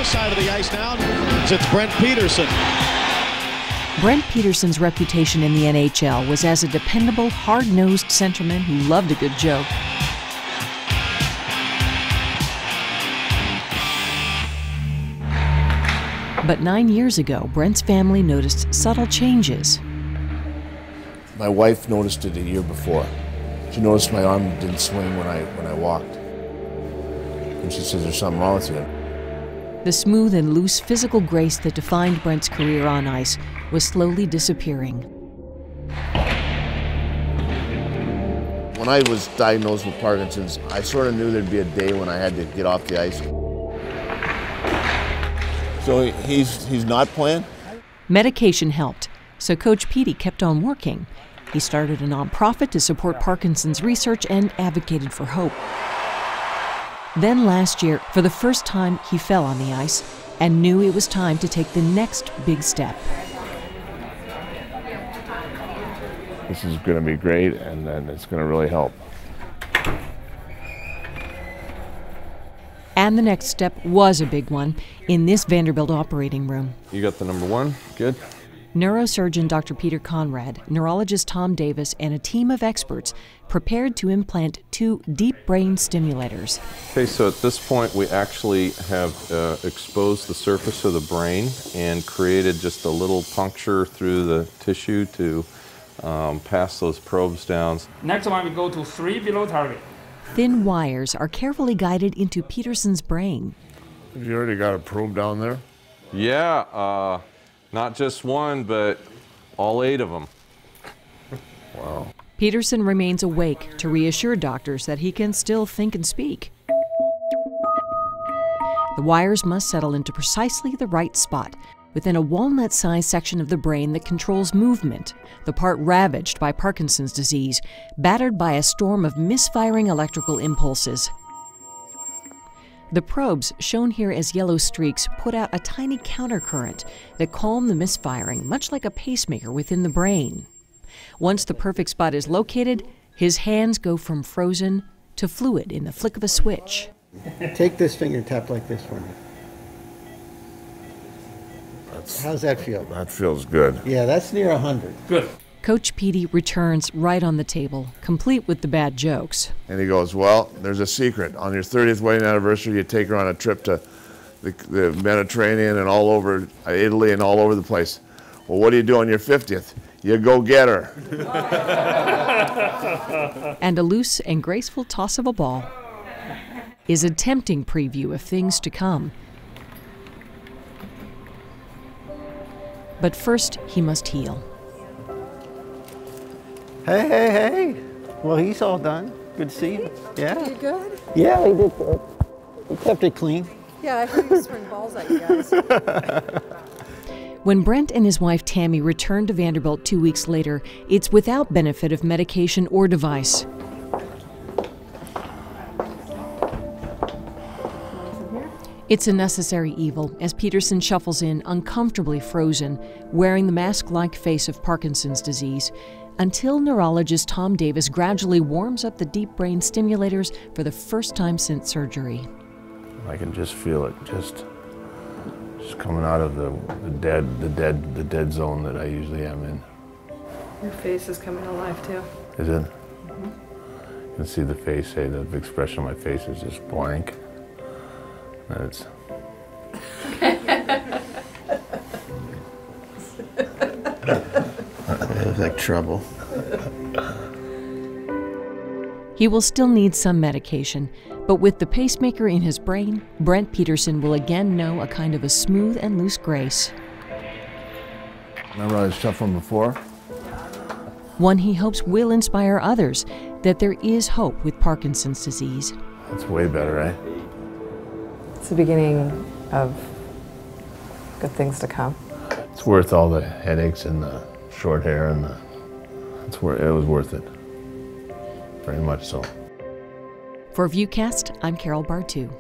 far side of the ice now. It's Brent Peterson. Brent Peterson's reputation in the NHL was as a dependable, hard-nosed centerman who loved a good joke. But 9 years ago, Brent's family noticed subtle changes. My wife noticed it a year before. She noticed my arm didn't swing when I walked. And she says, there's something wrong with you. The smooth and loose physical grace that defined Brent's career on ice was slowly disappearing. When I was diagnosed with Parkinson's, I sort of knew there'd be a day when I had to get off the ice. So he's not playing? Medication helped, so Coach Petey kept on working. He started a nonprofit to support Parkinson's research and advocated for hope. Then last year, for the first time, he fell on the ice and knew it was time to take the next big step. This is going to be great, and then it's going to really help. And the next step was a big one in this Vanderbilt operating room. You got the number one, good. Neurosurgeon Dr. Peter Conrad, neurologist Tom Davis, and a team of experts prepared to implant 2 deep brain stimulators. Okay, so at this point we actually have exposed the surface of the brain and created just a little puncture through the tissue to pass those probes down. Next one we go to 3 below target. Thin wires are carefully guided into Peterson's brain. Have you already got a probe down there? Yeah, not just one, but all 8 of them. Wow. Peterson remains awake to reassure doctors that he can still think and speak. The wires must settle into precisely the right spot, within a walnut-sized section of the brain that controls movement, the part ravaged by Parkinson's disease, battered by a storm of misfiring electrical impulses. The probes, shown here as yellow streaks, put out a tiny countercurrent that calm the misfiring, much like a pacemaker within the brain. Once the perfect spot is located, his hands go from frozen to fluid in the flick of a switch. Take this finger and tap like this for me. How's that feel? That feels good. Yeah, that's near 100. Good. Coach Petey returns right on the table, complete with the bad jokes. And he goes, well, there's a secret. On your 30th wedding anniversary, you take her on a trip to the Mediterranean and all over Italy and all over the place. Well, what do you do on your 50th? You go get her. And a loose and graceful toss of a ball is a tempting preview of things to come. But first, he must heal. Hey, hey, hey. Well, he's all done. Good to see you. Yeah. You good? Yeah, he did good. He kept it clean. Yeah, I heard you swing balls at you guys. When Brent and his wife Tammy returned to Vanderbilt 2 weeks later, it's without benefit of medication or device. It's a necessary evil as Peterson shuffles in, uncomfortably frozen, wearing the mask-like face of Parkinson's disease, until neurologist Tom Davis gradually warms up the deep brain stimulators for the first time since surgery. I can just feel it, just coming out of the dead zone that I usually am in. Your face is coming alive too. Is it? Mm-hmm. You can see the face, say the expression on my face is just blank. And it's it was like trouble. He will still need some medication, but with the pacemaker in his brain, Brent Peterson will again know a kind of a smooth and loose grace. Remember I was shuffling before? One he hopes will inspire others that there is hope with Parkinson's disease. That's way better, eh? It's the beginning of good things to come. It's worth all the headaches and the short hair and it was worth it. Very much so. For ViewCast, I'm Carol Bartu.